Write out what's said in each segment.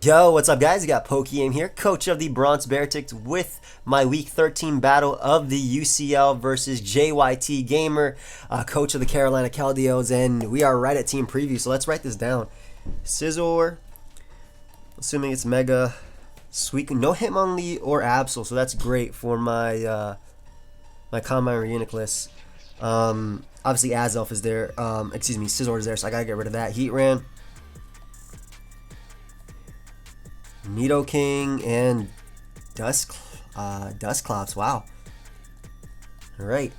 Yo, what's up guys? You got PokeaimMD here, coach of the Bronx Beartics with my week 13 battle of the UCL versus JYT Gamer, coach of the Carolina Keldeos, and we are right at team preview, so let's write this down. Scizor, assuming it's Mega, Sweet, no Hitmonlee or Absol, so that's great for my my Combine Reuniclus. Obviously Azelf is there, Scizor is there, so I gotta get rid of that. Heatran, Nidoking, and Dusclops. Wow. Alright.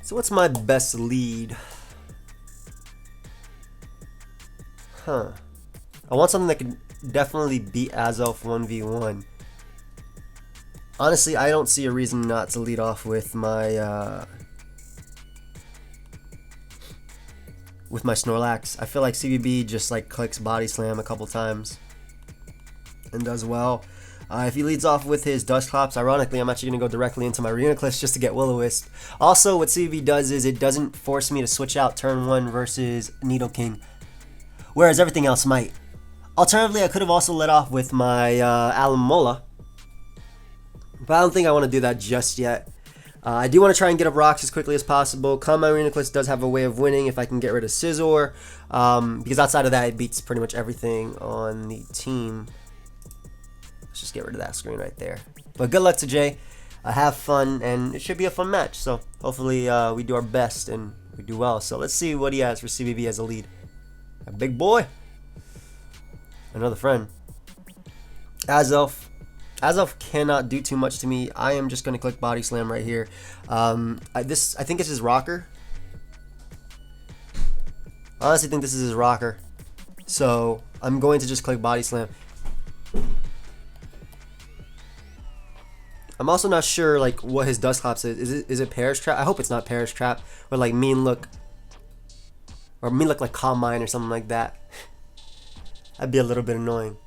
So what's my best lead? I want something that can definitely beat Azelf 1v1. Honestly, I don't see a reason not to lead off with my Snorlax. I feel like CBB just like clicks Body Slam a couple times and does well. If he leads off with his Dusclops, ironically, I'm actually going to go directly into my Reuniclus just to get Will-O-Wisp. Also, what CBB does is it doesn't force me to switch out turn 1 versus Nidoking, whereas everything else might. Alternatively, I could have also led off with my Alamola, but I don't think I want to do that just yet. I do want to try and get up rocks as quickly as possible. Combine Reuniclus does have a way of winning if I can get rid of Scizor, because outside of that, it beats pretty much everything on the team. Let's just get rid of that screen right there. But good luck to Jay. Have fun, and it should be a fun match. So hopefully we do our best and we do well. So let's see what he has for CBB as a lead. A big boy. Another friend. Azelf. Azelf cannot do too much to me. I am just going to click Body Slam right here. I think this is Rocker. I honestly think this is his Rocker. So I'm going to just click Body Slam. I'm also not sure like what his Dusclops is. Is it Perish Trap? I hope it's not Perish Trap. Or like Mean Look. Or Mean Look like Calm Mind or something like that. That'd be a little bit annoying.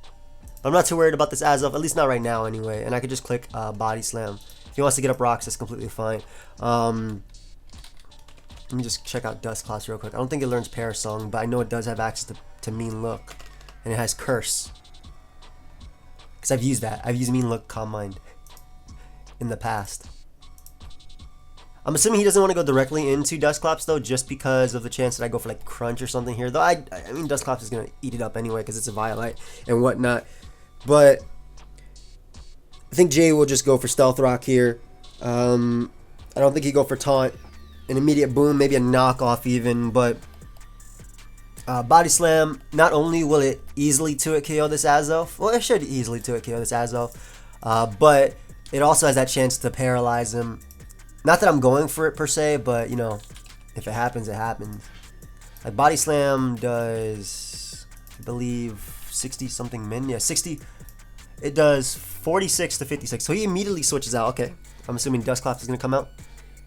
But I'm not too worried about this Azelf, at least not right now anyway. And I could just click Body Slam. If he wants to get up rocks, that's completely fine. Let me just check out Dusclops real quick. I don't think it learns Perish Song, but I know it does have access to Mean Look. And it has Curse. Because I've used that. I've used Mean Look, Calm Mind in the past. I'm assuming he doesn't want to go directly into Dusclops though, just because of the chance that I go for like Crunch or something here. Though I mean Dusclops is gonna eat it up anyway because it's a Violet and whatnot. But I think Jay will just go for Stealth Rock here. I don't think he'd go for Taunt, an immediate boom, maybe a knockoff even. But Body Slam, not only will it easily 2-hit KO this Azelf, well it should easily 2-hit KO this Azelf, but it also has that chance to paralyze him. Not that I'm going for it per se, but you know, if it happens, it happens. Like Body Slam does, I believe, 60 something min. Yeah, 60. It does 46 to 56. So he immediately switches out. Okay, I'm assuming Dusclops is gonna come out.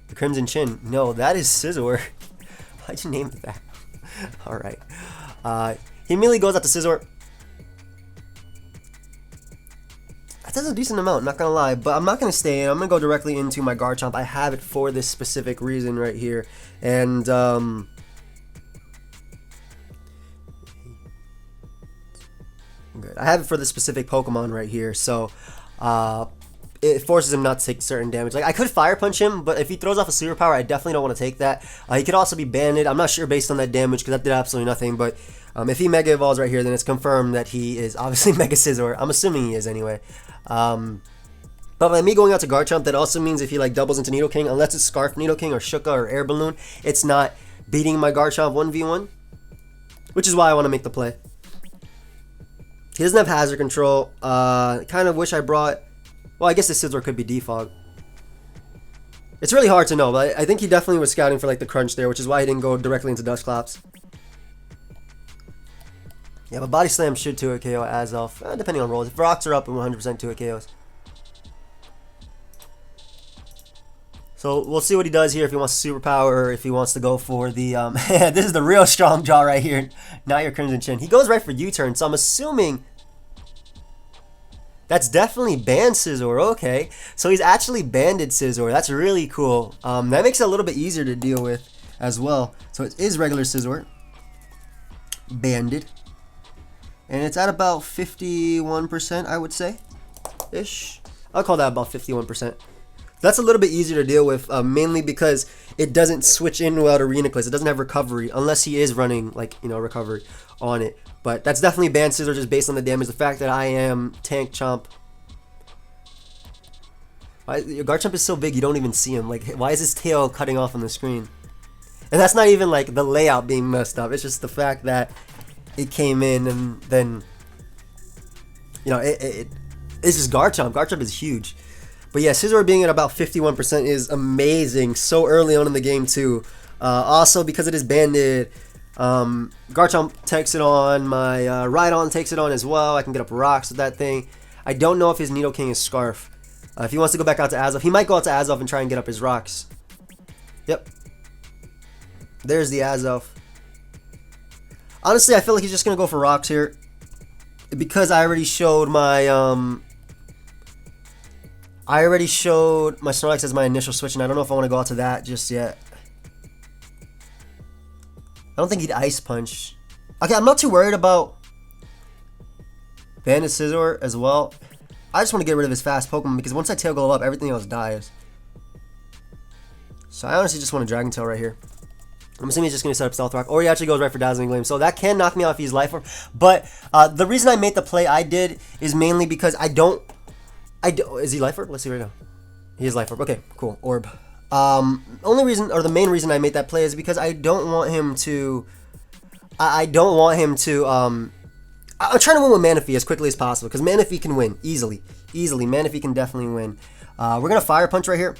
The Crimson Chin. No, that is Scizor. Why'd you name it that? All right. He immediately goes out to Scizor. That's a decent amount, not gonna lie, but I'm not gonna stay in. I'm gonna go directly into my Garchomp. I have it for this specific reason right here, and good. I have it for this specific Pokemon right here, so it forces him not to take certain damage. Like I could Fire Punch him, but if he throws off a superpower, I definitely don't want to take that. He could also be banded. I'm not sure based on that damage because that did absolutely nothing, but if he Mega Evolves right here, then it's confirmed that he is obviously Mega Scizor. I'm assuming he is anyway. But by me going out to Garchomp, that also means if he like doubles into Nidoking, unless it's Scarf Nidoking or Shuka or Air Balloon, it's not beating my Garchomp 1v1, which is why I want to make the play. He doesn't have Hazard Control. Kind of wish I brought, well, I guess the Scizor could be Defog. It's really hard to know, but I think he definitely was scouting for like the Crunch there, which is why he didn't go directly into Dusclops. Yeah, but Body Slam should 2-hit KO Azelf, depending on rolls. If rocks are up, it 100% 2-hit KOs. So we'll see what he does here, if he wants Superpower or if he wants to go for the, this is the real strong jaw right here, not your Crimson Chin. He goes right for U-turn, so I'm assuming that's definitely banned Scizor, okay. So he's actually banded Scizor, that's really cool. That makes it a little bit easier to deal with as well. So it is regular Scizor, banded. And it's at about 51%, I would say, ish. I'll call that about 51%. That's a little bit easier to deal with, mainly because it doesn't switch in without arena clicks. It doesn't have recovery unless he is running, like, you know, recovery on it. But that's definitely banned Scizor just based on the damage. The fact that I am Tank Chomp. Your Garchomp is so big you don't even see him. Like, why is his tail cutting off on the screen? And that's not even like the layout being messed up. It's just the fact that it came in and then, you know, it's just Garchomp. Garchomp is huge. But yeah, Scizor being at about 51% is amazing. So early on in the game too. Also because it is banded, Garchomp takes it on. My Rhydon takes it on as well. I can get up rocks with that thing. I don't know if his Nidoking is Scarf. If he wants to go back out to Azelf, he might go out to Azelf and try and get up his rocks. Yep. There's the Azelf. Honestly, I feel like he's just going to go for rocks here. Because I already showed my Snorlax as my initial switch, and I don't know if I want to go out to that just yet. I don't think he'd Ice Punch. Okay, I'm not too worried about Bandit Scizor as well. I just want to get rid of his fast Pokemon because once I Tail Glow up, everything else dies. So I honestly just want a Dragon Tail right here. I'm assuming he's just going to set up Stealth Rock, or he actually goes right for Dazzling Gleam. So that can knock me off if he's Life Orb. But the reason I made the play I did is mainly because I don't. Is he Life Orb? Let's see right now. He is Life Orb. Okay, cool. Orb. Only reason, or the main reason I made that play is because I don't want him to. I don't want him to. I'm trying to win with Manaphy as quickly as possible because Manaphy can win easily. Easily, Manaphy can definitely win. We're gonna Fire Punch right here,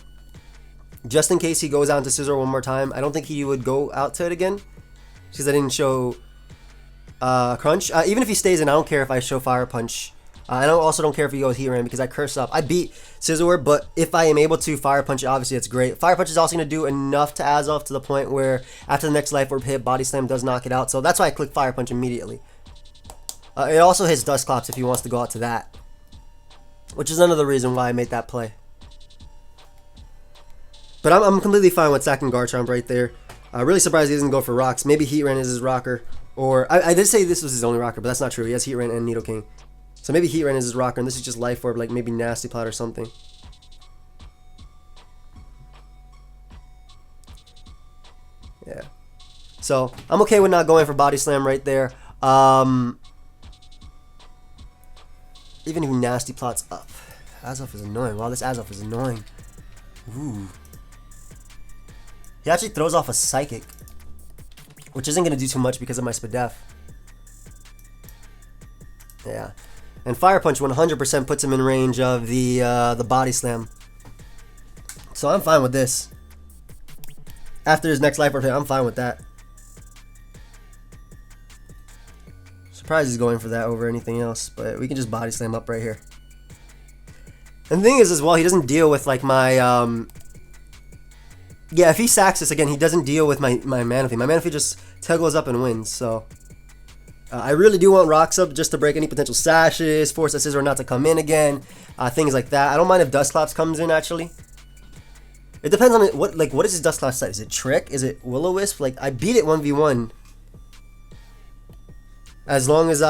just in case he goes out into Scizor one more time. I don't think he would go out to it again because I didn't show Crunch. Even if he stays in, I don't care if I show Fire Punch. I also don't care if he goes Heat Ram because I curse up. I beat Scizor, but if I am able to Fire Punch it, obviously it's great. Fire Punch is also going to do enough to Azelf to the point where after the next Life Orb hit, Body Slam does knock it out. So that's why I click Fire Punch immediately. It also hits Dusclops if he wants to go out to that, which is another reason why I made that play. But I'm completely fine with sacking Garchomp right there. Really surprised he doesn't go for rocks. Maybe Heatran is his rocker. Or I did say this was his only rocker, but that's not true. He has Heatran and Nidoking. So maybe Heatran is his rocker, and this is just Life Orb, like maybe Nasty Plot or something. Yeah. So I'm okay with not going for Body Slam right there. Even if Nasty Plot's up. Azelf is annoying. Wow, this Azelf is annoying. Ooh. He actually throws off a Psychic, which isn't going to do too much because of my Spadef. Yeah. And Fire Punch 100% puts him in range of the Body Slam. So I'm fine with this. After his next Life Orb hit, I'm fine with that. Surprised he's going for that over anything else, but we can just Body Slam up right here. And the thing is as well, he doesn't deal with like my yeah, if he sacks this again, he doesn't deal with my Manaphy. My Manaphy just Tail Glows up and wins. So I really do want Rocks up just to break any potential sashes, force that Scizor not to come in again, things like that. I don't mind if Dusclops comes in actually. It depends on what is his Dusclops type? Is it Trick? Is it Will-O-Wisp? Like I beat it 1v1. As long as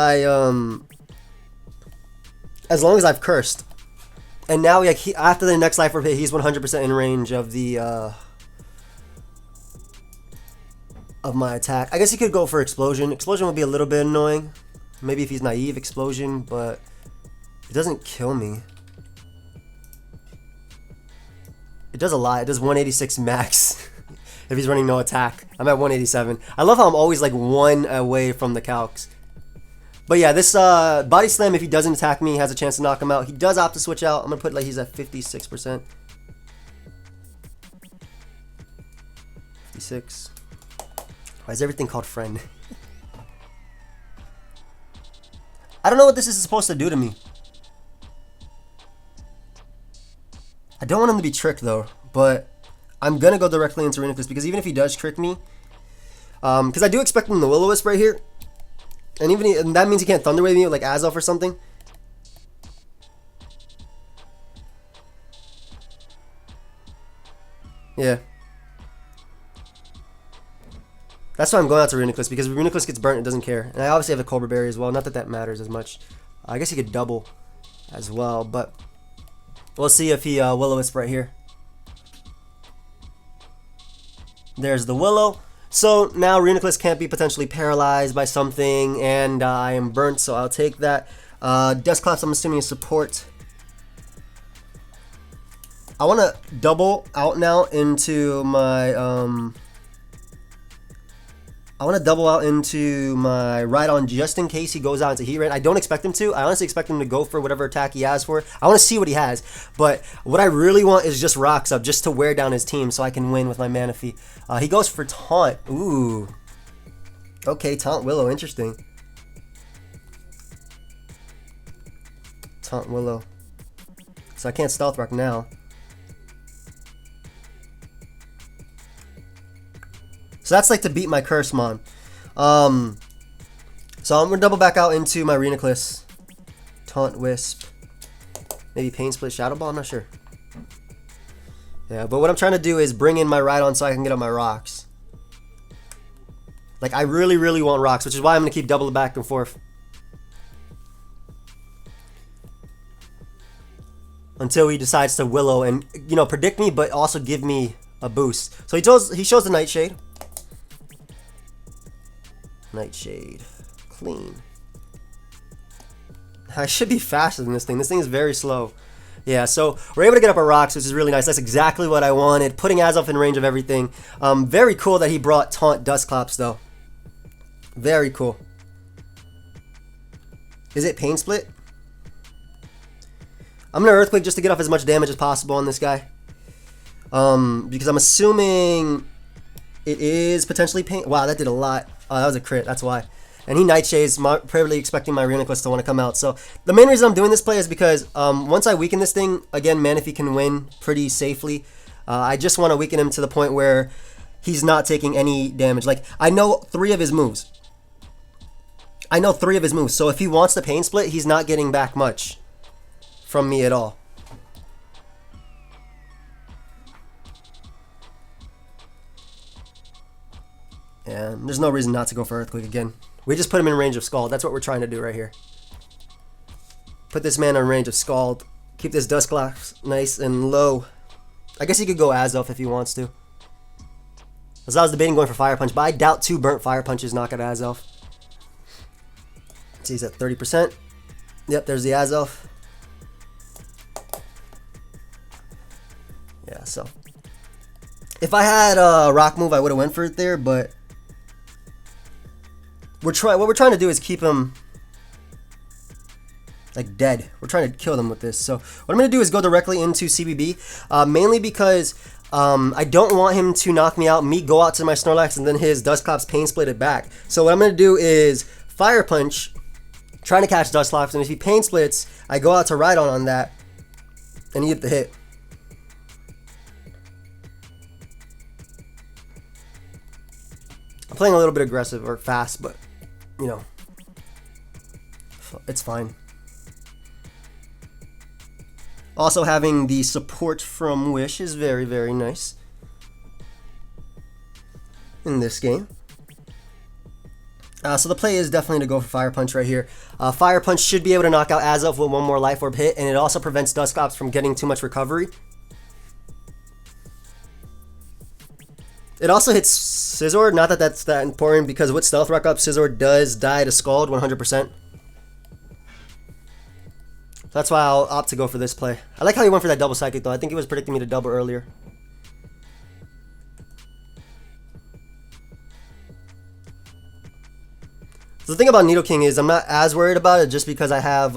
I've cursed. And now like after the next Life Orb hit, he's 100% in range of the of my attack. I guess he could go for Explosion. Explosion would be a little bit annoying. Maybe if he's naive Explosion, but it doesn't kill me. It does a lot. It does 186 max if he's running no attack. I'm at 187. I love how I'm always like one away from the calcs. But yeah, this Body Slam, if he doesn't attack me, has a chance to knock him out. He does opt to switch out. I'm going to put like he's at 56%. 56. Why is everything called friend? I don't know what this is supposed to do to me. I don't want him to be tricked though, but I'm going to go directly into Rhinoculus because even if he does trick me, because I do expect him to Will-O-Wisp right here. And that means he can't Thunder Wave me like Azelf or something. Yeah. That's why I'm going out to Reuniclus, because if Reuniclus gets burnt, it doesn't care. And I obviously have a Cobra Berry as well. Not that that matters as much. I guess he could double as well, but we'll see if he Will-O-Wisp right here. There's the Willow. So now Reuniclus can't be potentially paralyzed by something, and I am burnt, so I'll take that. Dusclops, I'm assuming, is support. I want to double out now into my I want to double out into my Rhydon just in case he goes out into Heat Rain. I don't expect him to. I honestly expect him to go for whatever attack he has for. I want to see what he has. But what I really want is just Rocks up, just to wear down his team so I can win with my Manaphy. He goes for Taunt. Ooh. Okay, Taunt Willow. Interesting. Taunt Willow. So I can't Stealth Rock now. So that's like to beat my Cursemon. So I'm going to double back out into my Reuniclus. Taunt Wisp. Maybe Pain Split Shadow Ball? I'm not sure. Yeah, but what I'm trying to do is bring in my Rhydon so I can get up my Rocks. Like, I really, really want Rocks, which is why I'm going to keep doubling back and forth. Until he decides to Willow and, you know, predict me, but also give me a boost. So he shows the Nightshade. Nightshade. Clean. I should be faster than this thing. This thing is very slow. Yeah, so we're able to get up our Rocks, which is really nice. That's exactly what I wanted. Putting Azelf in range of everything. Very cool that he brought Taunt Dusclops, though. Very cool. Is it Pain Split? I'm going to Earthquake just to get off as much damage as possible on this guy. Because I'm assuming it is potentially Pain. Wow, that did a lot. Oh, that was a crit. That's why. And he Nightshades, probably expecting my Reuniclus to want to come out. So the main reason I'm doing this play is because once I weaken this thing, again, Manaphy can win pretty safely. I just want to weaken him to the point where he's not taking any damage. Like, I know 3 of his moves. So if he wants the Pain Split, he's not getting back much from me at all. And there's no reason not to go for Earthquake again. We just put him in range of Scald. That's what we're trying to do right here. Put this man in range of Scald. Keep this Dusclops nice and low. I guess he could go Azelf if he wants to. As I was debating going for Fire Punch, but I doubt 2 burnt Fire Punches knock out Azelf. See, he's at 30%. Yep, there's the Azelf. Yeah, so. If I had a Rock move, I would have went for it there, but what we're trying to do is keep him like dead. We're trying to kill them with this. So what I'm going to do is go directly into CBB, mainly because I don't want him to knock me out, me go out to my Snorlax, and then his Dusclops Pain Split it back. So what I'm going to do is Fire Punch, trying to catch Dusclops, and if he Pain Splits, I go out to Rhydon on that, and he get the hit. I'm playing a little bit aggressive or fast, but, you know, it's fine. Also, having the support from Wish is very, very nice in this game. So the play is definitely to go for Fire Punch right here. Fire Punch should be able to knock out Azelf with 1 more Life Orb hit, and it also prevents Dusclops from getting too much recovery. It also hits Scizor. Not that that's that important, because with Stealth Rock up, Scizor does die to Scald 100%. That's why I'll opt to go for this play. I like how he went for that double Psychic, though. I think he was predicting me to double earlier. So the thing about Nidoking is I'm not as worried about it, just because I have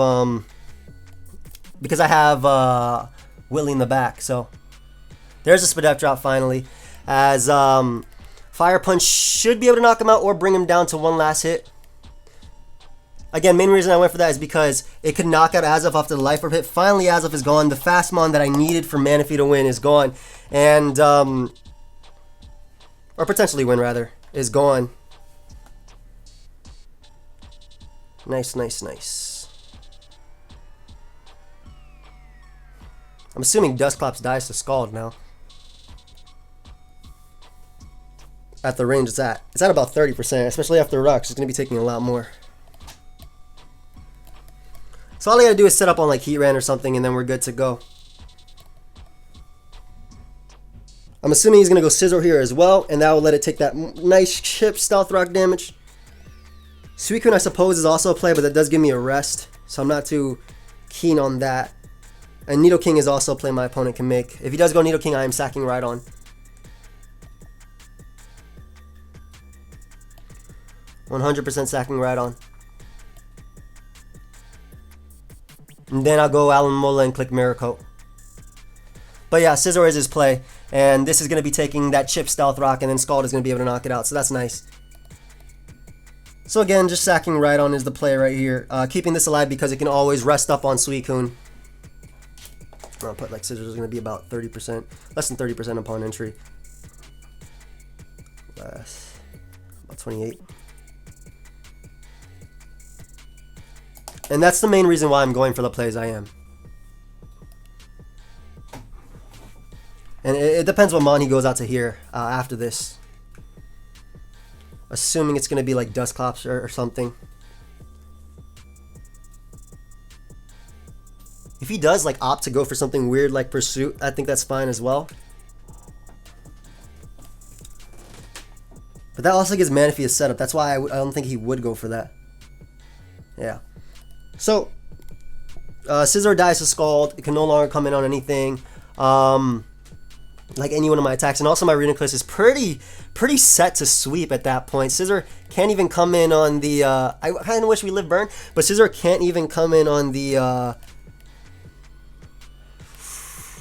Willy in the back. So there's a Spadef drop finally. As Fire Punch should be able to knock him out or bring him down to 1 last hit. Again, main reason I went for that is because it could knock out Azelf after the Life Orb hit. Finally, Azelf is gone. The Fastmon that I needed for Manaphy to win is gone. And, or potentially win, rather, is gone. Nice, nice, nice. I'm assuming Dusclops dies to Scald now. at the range it's at. It's at about 30%, especially after rocks. It's going to be taking a lot more. So all I got to do is set up on like Heat Ran or something, and then we're good to go. I'm assuming he's going to go Scizor here as well, and that will let it take that nice chip Stealth Rock damage. Suicune, I suppose, is also a play, but that does give me a rest, so I'm not too keen on that. And Nidoking is also a play my opponent can make. If he does go Nidoking, I am sacking right on. 100% sacking right on. And then I'll go Alomola and click Mirror Coat. But yeah, Scizor is his play. And this is going to be taking that chip Stealth Rock, and then Scald is going to be able to knock it out. So that's nice. So again, just sacking right on is the play right here. Keeping this alive because it can always rest up on Suicune. I'll put like Scizor is going to be about 30%. Less than 30% upon entry. Less. About 28. And that's the main reason why I'm going for the plays I am. And it depends what mon he goes out to here after this. Assuming it's going to be like Dusclops or something. If he does like opt to go for something weird like Pursuit, I think that's fine as well. But that also gives Manaphy a setup. That's why I don't think he would go for that. Yeah. So, Scizor dies to Scald. It can no longer come in on anything. Like any one of my attacks. And also my Reuniclus is pretty set to sweep at that point. Scizor can't even come in on the... I kind of wish we lived burn. But Scizor can't even come in on the...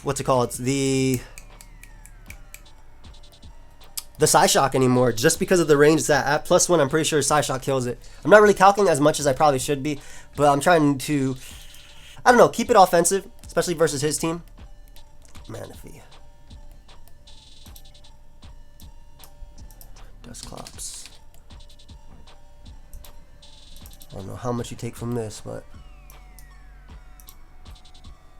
what's it called? The Psyshock anymore. Just because of the range it's at +1, I'm pretty sure Psyshock kills it. I'm not really calculating as much as I probably should be. But I'm trying to... I don't know. Keep it offensive. Especially versus his team. Manaphy. Dusclops. I don't know how much you take from this, but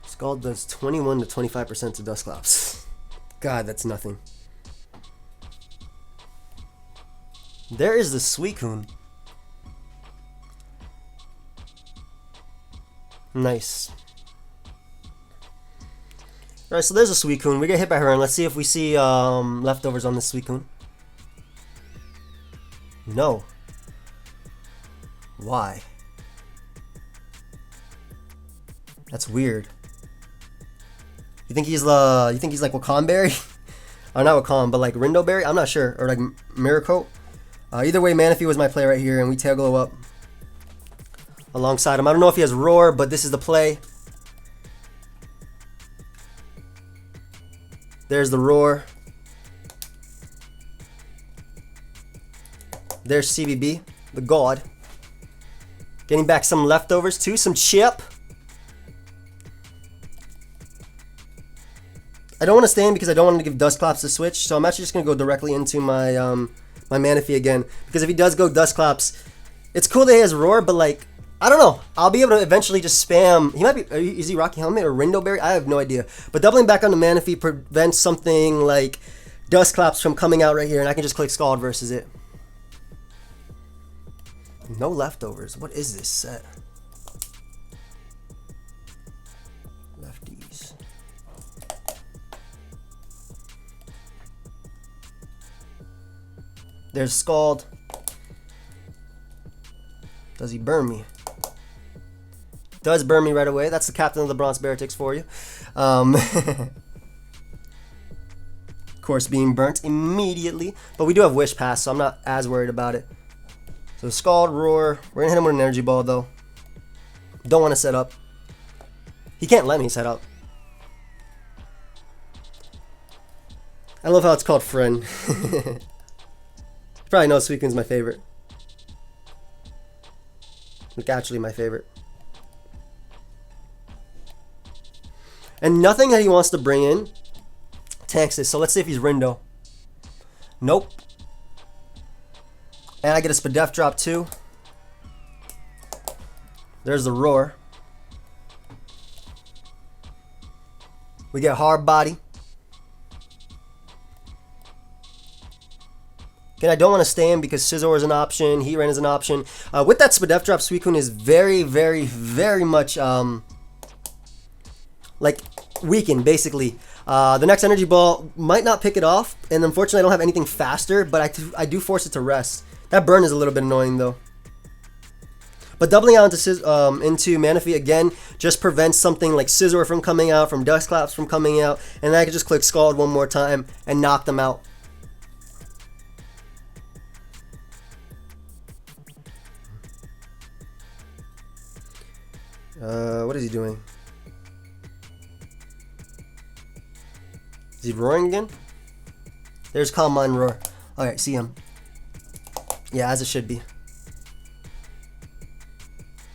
Scald does 21 to 25% to Dusclops. God, that's nothing. There is the Suicune. Nice. Alright, so there's a Suicune. We get hit by her, and let's see if we see leftovers on this Suicune. No. Why? That's weird. You think he's like Wakamberry? Or not Wakam, but like Rindoberry? I'm not sure. Or like Miracle. Either way, Manaphy was my play right here, and we tail glow up alongside him. I don't know if he has Roar, but this is the play. There's the Roar. There's CBB, the God. Getting back some leftovers too, some chip. I don't want to stand because I don't want to give Dusclops the switch, so I'm actually just going to go directly into my my Manaphy again. Because if he does go Dusclops, it's cool that he has Roar, but like, I don't know. I'll be able to eventually just spam. He might be, is he Rocky Helmet or Rindoberry? I have no idea. But doubling back on the Manaphy prevents something like Dusclops from coming out right here, and I can just click Scald versus it. No leftovers. What is this set? Lefties. There's Scald. Does he burn me? Does burn me right away. That's the captain of the Bronx Beartics for you. Of course, being burnt immediately. But we do have Wish Pass, so I'm not as worried about it. So Scald, Roar. We're going to hit him with an Energy Ball, though. Don't want to set up. He can't let me set up. I love how it's called Friend. You probably know Suicune's my favorite. Like, actually my favorite. And nothing that he wants to bring in tanks this. So let's see if he's Rindo. Nope. And I get a Spadef drop too. There's the Roar. We get Hard Body. Again, I don't want to stay in because Scizor is an option, Heatran is an option. With that Spadef drop, Suicune is very, very, very much like weakened, basically. The next Energy Ball might not pick it off, and unfortunately I don't have anything faster, but I do force it to rest. That burn is a little bit annoying though. But doubling out into Manaphy again just prevents something like Scizor from coming out, from Dusclops from coming out, and then I can just click Scald one more time and knock them out. What is he doing? Is he roaring again? There's Calm Mind Roar. Alright, see him. Yeah, as it should be.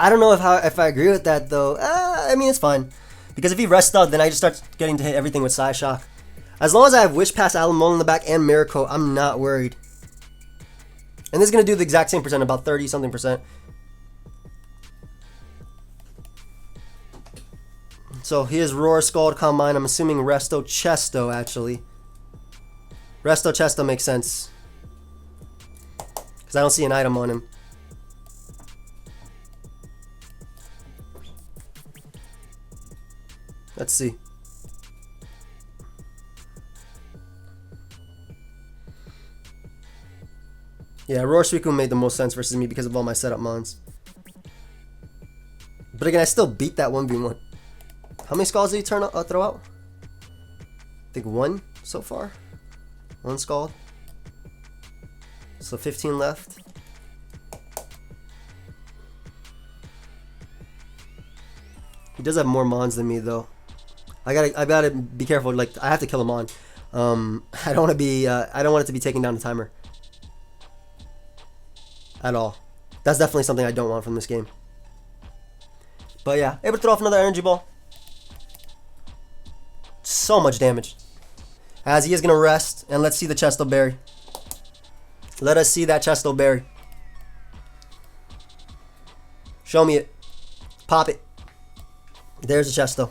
I don't know if I agree with that though. I mean, it's fine. Because if he rests out, then I just start getting to hit everything with Psyshock. As long as I have Wish Pass, Alamole in the back, and Miracle, I'm not worried. And this is going to do the exact same percent, about 30-something percent. So here's Roar, Scald, Calm Mind. I'm assuming Resto, Chesto, actually. Resto, Chesto makes sense. Because I don't see an item on him. Let's see. Yeah, Roar Suicune made the most sense versus me because of all my setup mons. But again, I still beat that 1v1. How many Scalds did he throw out? I think 1 so far. 1 Scald. So 15 left. He does have more mons than me though. I gotta be careful. Like, I have to kill him on. I don't want to be. I don't want it to be taking down the timer at all. That's definitely something I don't want from this game. But yeah, able to throw off another Energy Ball. So much damage. As he is gonna rest, and let's see the Chesto Berry. Let us see that Chesto Berry. Show me it. Pop it. There's the Chesto.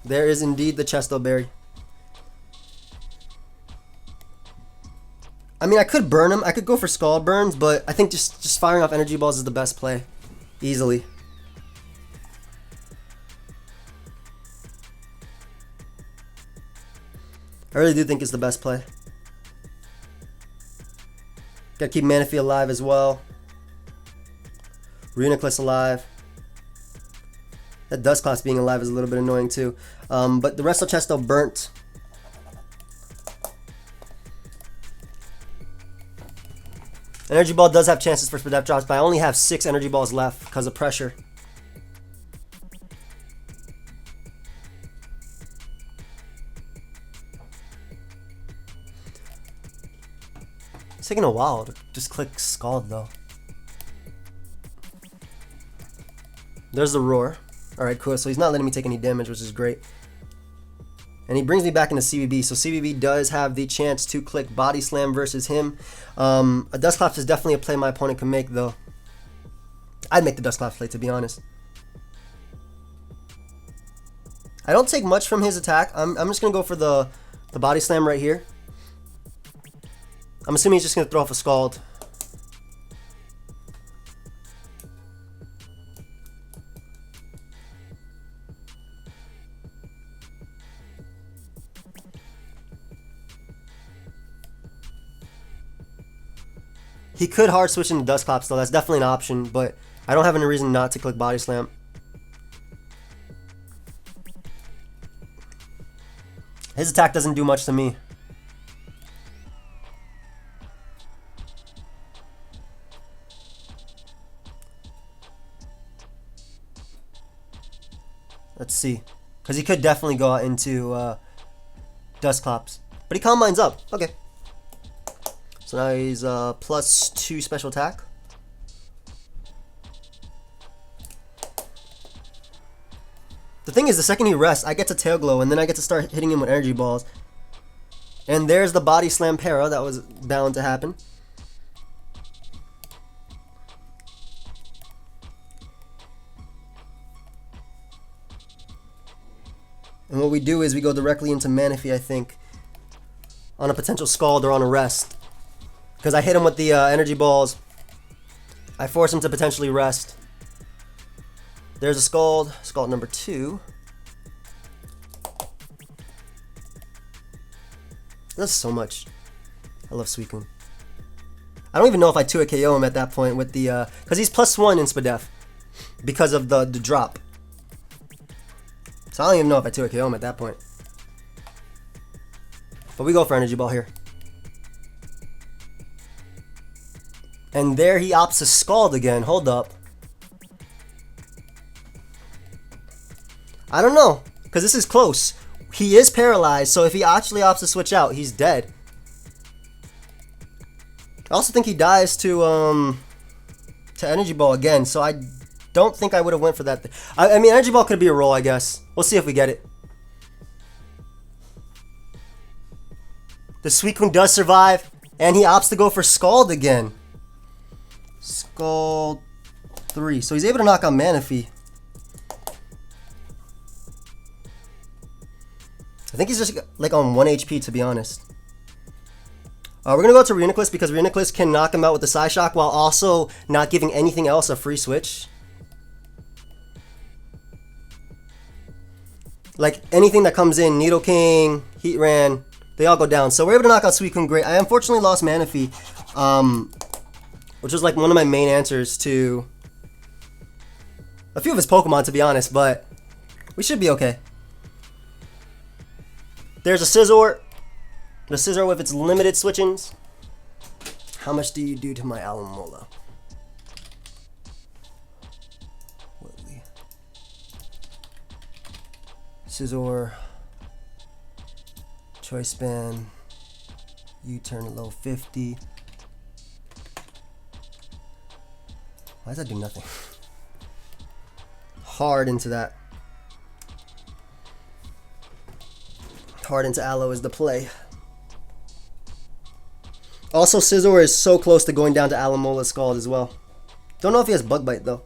There is indeed the Chesto Berry. I mean, I could burn him. I could go for Scald Burns, but I think just firing off Energy Balls is the best play. Easily. I really do think it's the best play. Gotta keep Manaphy alive as well. Reuniclus alive. That Dusclops being alive is a little bit annoying too. But the rest of Chesto burnt. Energy Ball does have chances for Spadef drops, but I only have 6 Energy Balls left because of pressure. It's taking a while to just click Scald though. There's the Roar. Alright, cool. So he's not letting me take any damage, which is great. And he brings me back into CBB. So CBB does have the chance to click Body Slam versus him. A Dusclops is definitely a play my opponent can make, though. I'd make the Dusclops play, to be honest. I don't take much from his attack. I'm just going to go for the Body Slam right here. I'm assuming he's just going to throw off a Scald. He could hard switch into Dusclops though, that's definitely an option, but I don't have any reason not to click Body Slam. His attack doesn't do much to me. Let's see. Because he could definitely go out into Dusclops. But he Calm Mind's up. Okay. So now he's +2 special attack. The thing is, the second he rests, I get to Tail Glow, and then I get to start hitting him with Energy Balls. And there's the Body Slam Para that was bound to happen. And what we do is we go directly into Manaphy, I think, on a potential Scald or on a rest. Because I hit him with the energy balls. I force him to potentially rest. There's a Scald. Scald number 2. That's so much. I love Suicune. I don't even know if I 2 KO him at that point with the... because he's +1 in Spadef. Because of the drop. So I don't even know if I 2 KO him at that point. But we go for Energy Ball here. And there he opts to Scald again. Hold up. I don't know. Because this is close. He is paralyzed. So if he actually opts to switch out, he's dead. I also think he dies to Energy Ball again. So I don't think I would have went for that. I mean, Energy Ball could be a roll, I guess. We'll see if we get it. The Suicune does survive. And he opts to go for Scald again. Scald 3. So he's able to knock out Manaphy. I think he's just like on 1 HP, to be honest. We're going to go to Reuniclus because Reuniclus can knock him out with the Psyshock while also not giving anything else a free switch. Like anything that comes in, Nidoking, Heatran, they all go down. So we're able to knock out Suicune. Great. I unfortunately lost Manaphy, which was like one of my main answers to a few of his Pokemon, to be honest, but we should be okay. There's a Scizor. The Scizor with its limited switch-ins. How much do you do to my Alomola? Scizor. Choice Span. U-turn at low 50. Why does that do nothing? Hard into that. Hard into Aloe is the play. Also, Scizor is so close to going down to Alomola Scald as well. Don't know if he has Bug Bite though.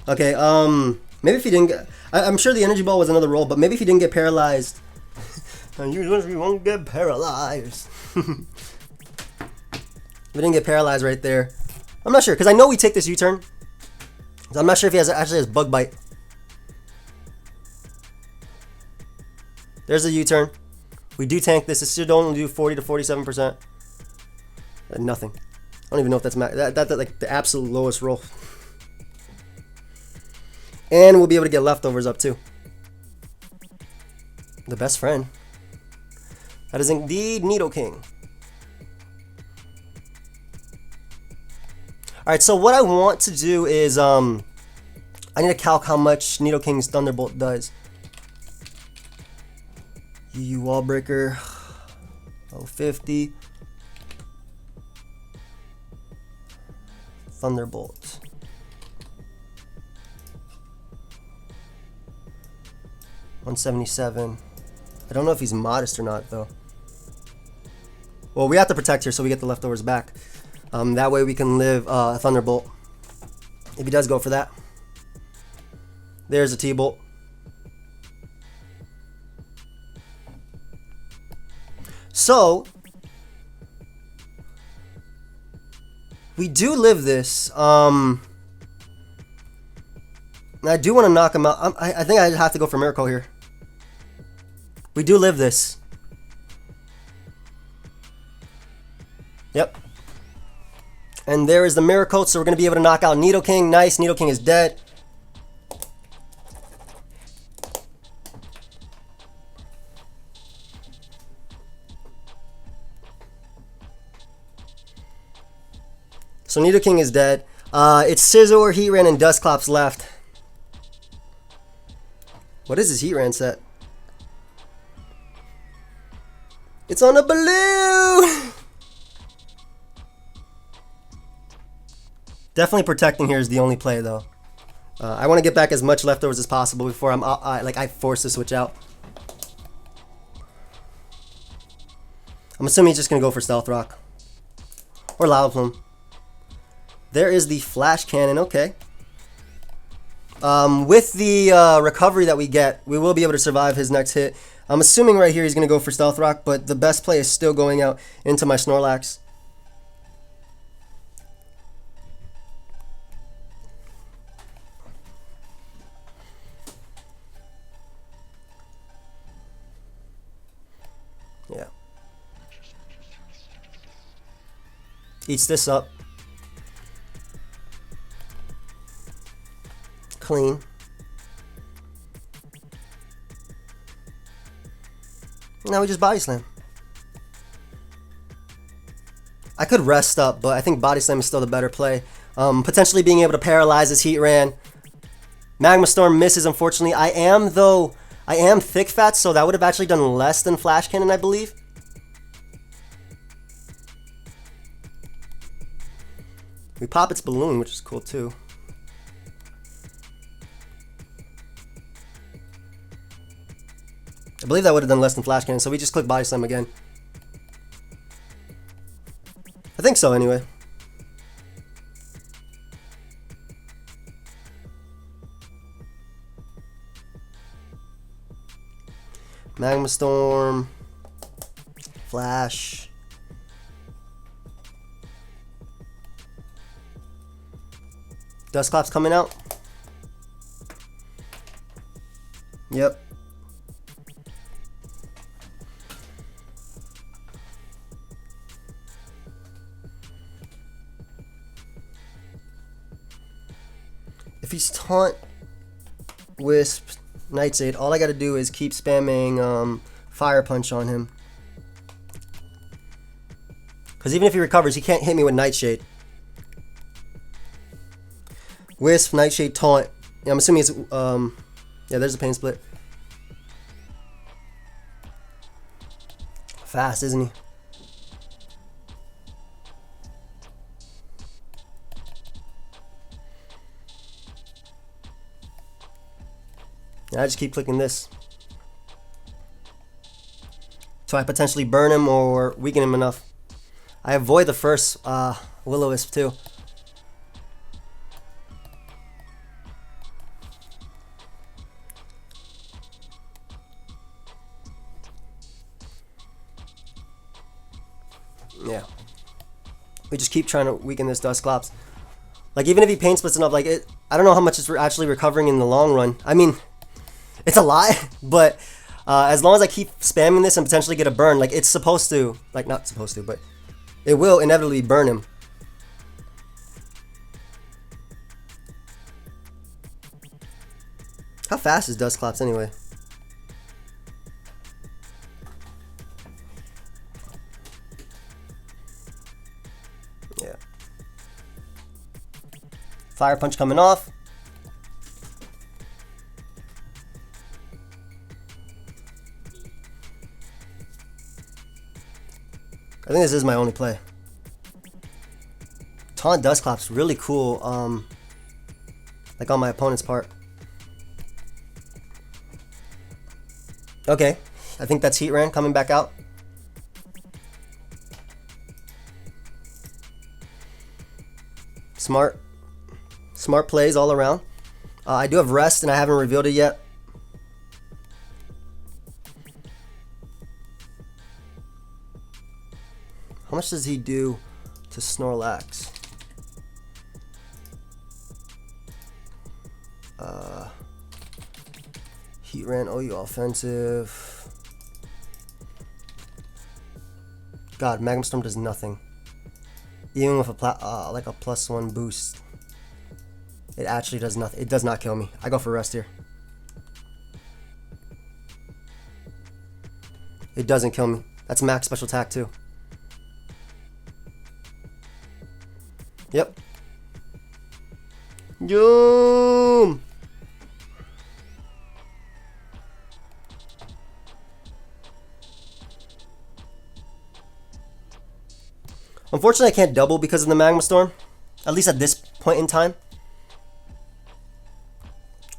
Okay, maybe if he didn't get... I'm sure the Energy Ball was another roll, but maybe if he didn't get paralyzed... You won't get paralyzed. We didn't get paralyzed right there. I'm not sure, because I know we take this U-turn. So I'm not sure if he actually has Bug Bite. There's a U-turn. We do tank this. This should only do 40 to 47%. Nothing. I don't even know if that's that's like the absolute lowest roll. And we'll be able to get leftovers up too. The best friend. That is indeed Nidoking. Alright, so what I want to do is, I need to calc how much Nidoking's Thunderbolt does. UU Wall Breaker. 050. Thunderbolt. $177. I don't know if he's modest or not, though. Well, we have to protect here so we get the leftovers back. That way we can live Thunderbolt. If he does go for that. There's a T-Bolt. So, we do live this. I do want to knock him out. I think I have to go for Miracle here. We do live this. Yep. And there is the Miracle, so we're going to be able to knock out Nidoking. Nice, Nidoking is dead. So Nidoking is dead. It's Scizor, Heatran, and Dusclops left. What is his Heatran set? It's on a balloon! Definitely protecting here is the only play, though. I want to get back as much leftovers as possible before I force to switch out. I'm assuming he's just going to go for Stealth Rock. Or Lava Plume. There is the Flash Cannon. Okay. With the recovery that we get, we will be able to survive his next hit. I'm assuming right here he's going to go for Stealth Rock, but the best play is still going out into my Snorlax. Yeah. Eats this up. Clean. Now we just Body Slam. I could rest up, but I think Body Slam is still the better play. Potentially being able to paralyze his Heat Ran. Magma Storm misses, unfortunately. I am Thick Fat, so that would have actually done less than Flash Cannon, I believe. We pop its balloon, which is cool too. I believe that would have done less than Flash Cannon, so we just click Body Slam again. I think so, anyway. Magma Storm. Flash. Dusclops coming out. Yep. If he's Taunt, Wisp, Nightshade, all I gotta do is keep spamming Fire Punch on him. Because even if he recovers, he can't hit me with Nightshade. Wisp, Nightshade, Taunt. Yeah, I'm assuming it's yeah, there's a Pain Split. Fast, isn't he? Yeah, I just keep clicking this. So I potentially burn him or weaken him enough. I avoid the first Will-O-Wisp too. Yeah. We just keep trying to weaken this Dusclops. Like, even if he Pain Splits enough, like, I don't know how much it's actually recovering in the long run. I mean, it's a lot, but as long as I keep spamming this and potentially get a burn, like, it's supposed to, like, not supposed to, but it will inevitably burn him. How fast is Dusclops anyway? Yeah. Fire Punch coming off. I think this is my only play. Taunt Dusclops, really cool, like on my opponent's part. Okay, I think that's Heat Ran coming back out. Smart plays all around. I do have Rest and I haven't revealed it yet. How much does he do to Snorlax? Heat Ran, OU offensive. God, Magma Storm does nothing. Even with a like a +1 boost, it actually does nothing. It does not kill me. I go for Rest here. It doesn't kill me. That's max special attack too. Yep. Yum. Unfortunately, I can't double because of the Magma Storm, at least at this point in time.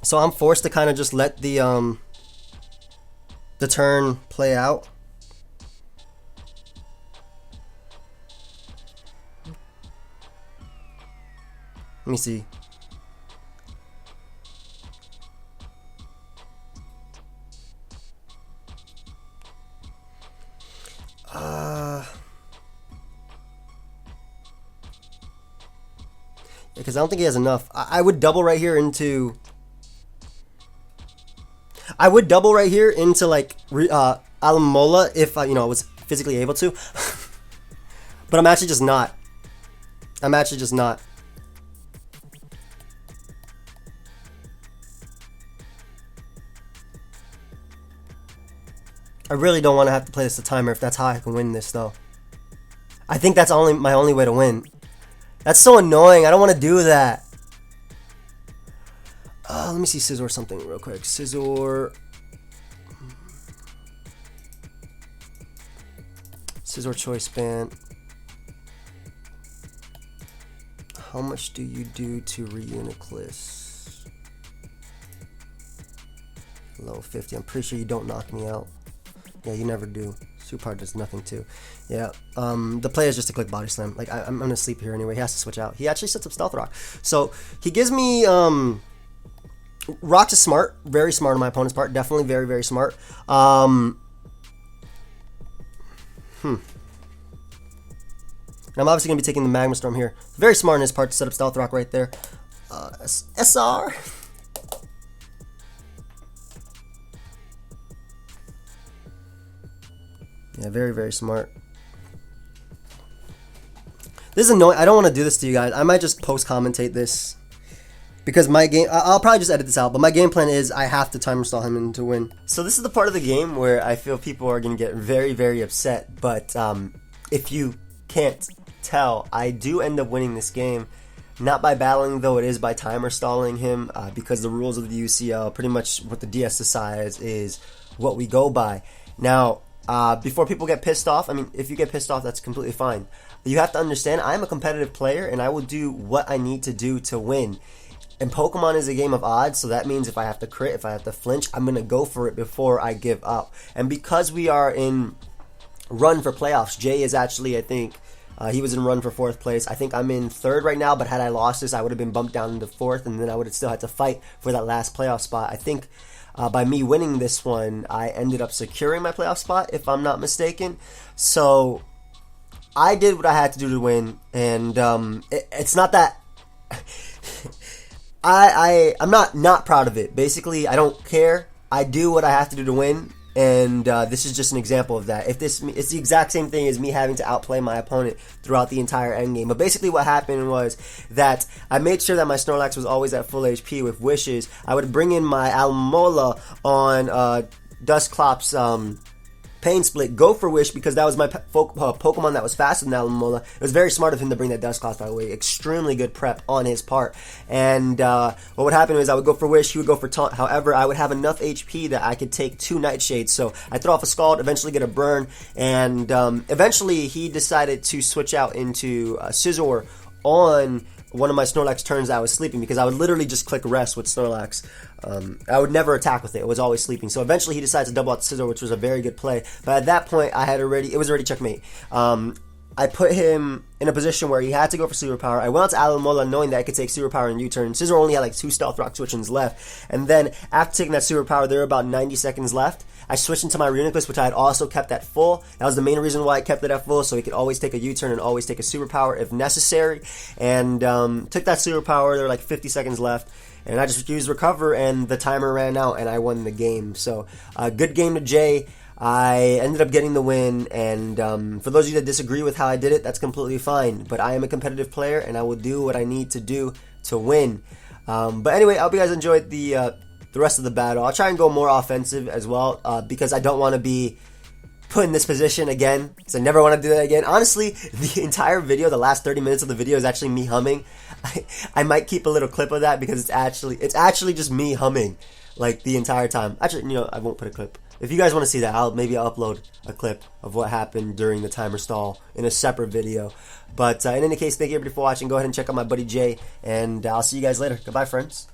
So I'm forced to kind of just let the turn play out. Let me see. Because I don't think he has enough. I would double right here into. I would double right here into like Alamola if I was physically able to. But I'm actually just not. I'm actually just not. I really don't want to have to play this to timer if that's how I can win this though. I think that's my only way to win. That's so annoying. I don't want to do that. Let me see Scizor something real quick. Scizor Choice Band. How much do you do to Reuniclus? Low 50. I'm pretty sure you don't knock me out. Yeah, you never do. Super does nothing too. Yeah. The play is just to click Body Slam. Like I'm gonna sleep here anyway. He has to switch out. He actually sets up Stealth Rock. So he gives me Rocks is smart, very smart on my opponent's part. Definitely very, very smart. And I'm obviously gonna be taking the Magma Storm here. Very smart on his part to set up Stealth Rock right there. SR. Yeah, very, very smart. This is annoying. I don't want to do this to you guys. I might just post-commentate this. Because my game... I'll probably just edit this out. But my game plan is I have to timer stall him in to win. So this is the part of the game where I feel people are going to get very, very upset. But if you can't tell, I do end up winning this game. Not by battling, though. It is by timer stalling him. Because the rules of the UCL, pretty much what the DS decides is what we go by. Now... before people get pissed off, I mean, if you get pissed off, that's completely fine. You have to understand, I'm a competitive player, and I will do what I need to do to win. And Pokemon is a game of odds, so that means if I have to crit, if I have to flinch, I'm going to go for it before I give up. And because we are in run for playoffs, Jay is actually, I think, he was in run for 4th place. I think I'm in 3rd right now, but had I lost this, I would have been bumped down into 4th, and then I would have still had to fight for that last playoff spot. I think... by me winning this one, I ended up securing my playoff spot, if I'm not mistaken. So, I did what I had to do to win, and it's not that... I'm not proud of it. Basically, I don't care. I do what I have to do to win, and this is just an example of that. It's the exact same thing as me having to outplay my opponent throughout the entire endgame. But basically what happened was that I made sure that my Snorlax was always at full HP with Wishes. I would bring in my Alamola on Dusclops Pain Split, go for Wish, because that was my Pokemon that was faster than Alamola. It was very smart of him to bring that Dusclops, by the way. Extremely good prep on his part. And what would happen is I would go for Wish, he would go for Taunt. However, I would have enough HP that I could take 2 Nightshades. So I throw off a Scald, eventually get a Burn, and eventually he decided to switch out into Scizor on one of my Snorlax turns that I was sleeping, because I would literally just click rest with Snorlax. I would never attack with it. It was always sleeping. So eventually he decided to double out Scizor, which was a very good play. But at that point, it was already checkmate. I put him in a position where he had to go for Superpower. I went out to Alamola knowing that I could take Superpower and U-turn. Scizor only had like 2 Stealth Rock switch-ins left. And then after taking that Superpower, there were about 90 seconds left. I switched into my Reuniclus, which I had also kept at full. That was the main reason why I kept it at full, so he could always take a U-turn and always take a Superpower if necessary. And took that Superpower. There were like 50 seconds left. And I just used Recover, and the timer ran out, and I won the game. So, good game to Jay. I ended up getting the win, and for those of you that disagree with how I did it, that's completely fine. But I am a competitive player, and I will do what I need to do to win. But anyway, I hope you guys enjoyed the rest of the battle. I'll try and go more offensive as well, because I don't want to be put in this position again, because I never want to do that again. Honestly, the entire video, the last 30 minutes of the video is actually me humming. I might keep a little clip of that, because it's actually just me humming, like, the entire time. Actually, I won't put a clip. If you guys want to see that, maybe I'll upload a clip of what happened during the timer stall in a separate video. But in any case, thank you everybody for watching. Go ahead and check out my buddy Jay, and I'll see you guys later. Goodbye, friends.